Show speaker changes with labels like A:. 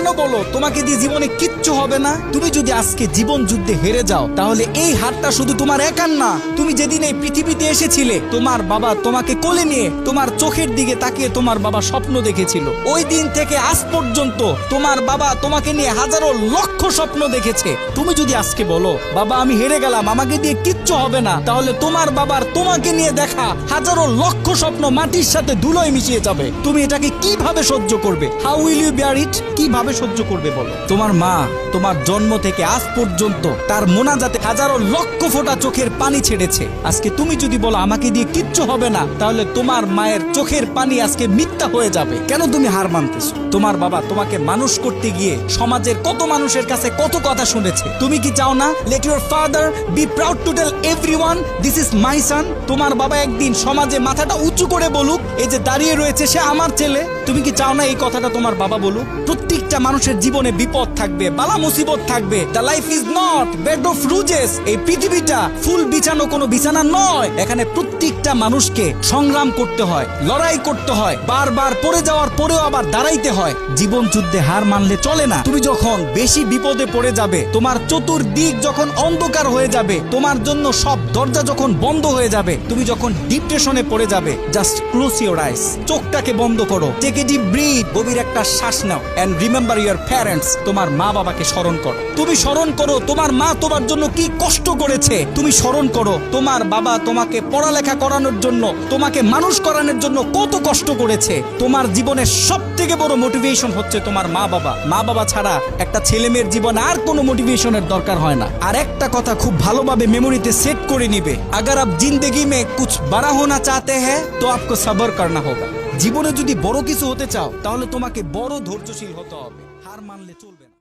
A: কেন বলো তোমাকে দিয়ে জীবনে কিচ্ছু হবে না? তুমি যদি আজকে জীবন যুদ্ধে হেরে যাও তাহলে এই হারটা শুধু তোমার একার না। তুমি যেদিন এই পৃথিবীতে এসেছিলে তোমার বাবা তোমাকে কোলে নিয়ে তোমার চোখের দিকে তাকিয়ে তোমার বাবা স্বপ্ন দেখেছিল। ওই দিন থেকে আজ পর্যন্ত তোমার বাবা তোমাকে নিয়ে হাজারো লক্ষ স্বপ্ন দেখেছে। তুমি যদি আজকে বলো বাবা আমি হেরে গেলাম, আমাকে দিয়ে কিচ্ছু হবে না, তাহলে তোমার বাবার তোমাকে নিয়ে দেখা হাজারো লক্ষ স্বপ্ন মাটির সাথে ধুলোয় মিশিয়ে যাবে। তুমি এটাকে কিভাবে সহ্য করবে? হাউ উইল ইউ বিয়ার ইট? কিভাবে সহ্য করবে বলো? তোমার মা তোমার জন্ম থেকে আজ পর্যন্ত তার মোনাজাতে হাজারো লক্ষ ফোঁটা চোখের পানি ছেড়েছে। আজকে তুমি যদি বলো আমাকে দিয়ে কিচ্ছু হবে না, তাহলে তোমার মায়ের চোখের পানি আজকে মিথ্যা হয়ে যাবে। কেন তুমি হার মানতেছো? তোমার বাবা তোমাকে মানুষ করতে গিয়ে সমাজের কত মানুষের কাছে কত কথা শুনেছে। তুমি কি চাও না let your father be proud to tell everyone this is my son? তোমার বাবা একদিন সমাজে মাথাটা উঁচু করে বলুক এই যে দাঁড়িয়ে রয়েছে সে আমার ছেলে। তুমি কি চাও না এই কথাটা তোমার বাবা বলুক? প্রত্যেকটা মানুষের জীবনে বিপদ থাকবে, বালা মুসিবত থাকবে। The life is not bed of roses. এই পৃথিবীটা ফুল বিছানো কোনো বিছানা নয়। এখানে প্রত্যেকটা মানুষকে সংগ্রাম করতে হয়, লড়াই করতে হয়, বারবার পড়ে যাওয়ার পরেও আবার দাঁড়াইতে হয়। জীবন যুদ্ধে হার মানলে চলে না। তুমি যখন বেশি বিপদে পড়ে যাবে, তোমার চতুর্দিক যখন অন্ধকার হয়ে যাবে, তোমার জন্য সব দরজা যখন বন্ধ হয়ে যাবে, তুমি যখন ডিপ্রেশনে পড়ে যাবে, জাস্ট ক্লোজ ইওর আইস, চোখটাকে বন্ধ করো, টেক এ ডিপ ব্রিথ, গভীর একটা শ্বাস নাও এন্ড রিমেম্বার ইওর প্যারেন্টস। তোমার মা বাবাকে স্মরণ করো। তুমি স্মরণ করো তোমার মা তোমার জন্য কি কষ্ট করেছে। তুমি স্মরণ করো তোমার বাবা তোমাকে পড়ালেখা করানোর জন্য, তোমাকে মানুষ করানোর জন্য কত কষ্ট করেছে। তোমার জীবনের সব থেকে বড় মোটিভেশন হচ্ছে তোমার মা বাবা। মা বাবা ছাড়া একটা ছেলে মেয়ের জীবনে আর কোনো মোটিভেশনের দরকার হয় না। আর একটা কথা খুব ভালোভাবে মেমোরিতে সেট করে নিবে, আগার আপ জিন্দগি মে কুছ বড়া হোনা চাহতে হ্যায় তো আপকো সবর করনা হোগা। জীবনে যদি বড় কিছু হতে চাও তাহলে তোমাকে বড় ধৈর্যশীল হতে হবে। হার মানলে চলবে না।